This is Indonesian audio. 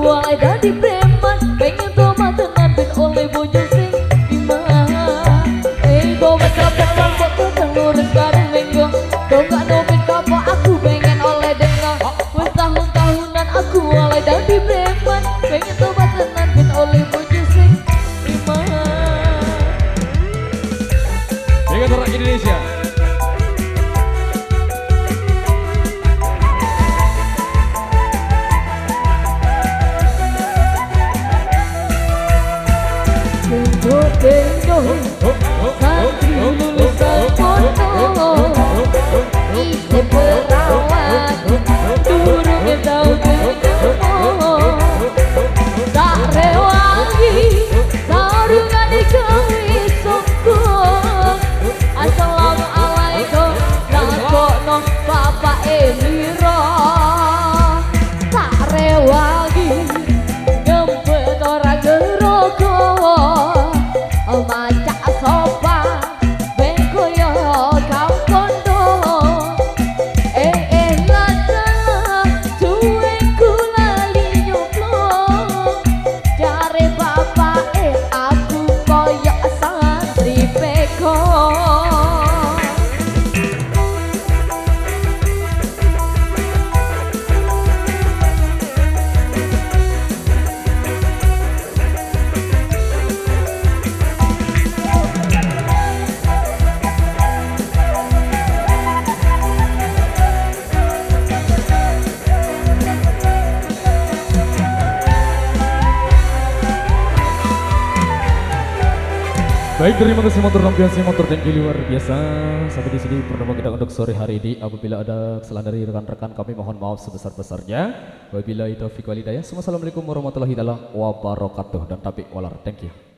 wae dadi preman pengen tomat tenan ben oleh bojo sing iman dompet kapok rambut tukang lurus bareng lenggo dongak dompet kapok aku pengen oleh dengar wis tahun-tahunan aku oleh dadi preman pengen tomat tenan ben oleh bojo sing iman dengan orang Indonesia. Santri lulusan pondok isih perawat durung tau ketemu tak rewangi sarungan gawe sokong assalamualaikum nakokno bapak Emiro tak rewangi ngempet ora gerogowo macak sopan bengkoyo kau kondo lada cueku lali nyuplung jare bapak aku koyo santri peko. Baik, terima kasih motor rampiasi motor thank you luar biasa. Sampai di sini pertemuan kita untuk sore hari ini. Apabila ada kesalahan dari rekan-rekan kami mohon maaf sebesar-besarnya. Wabillahi taufiq wal hidayah. Assalamualaikum warahmatullahi wabarakatuh dan taufik walar. Thank you.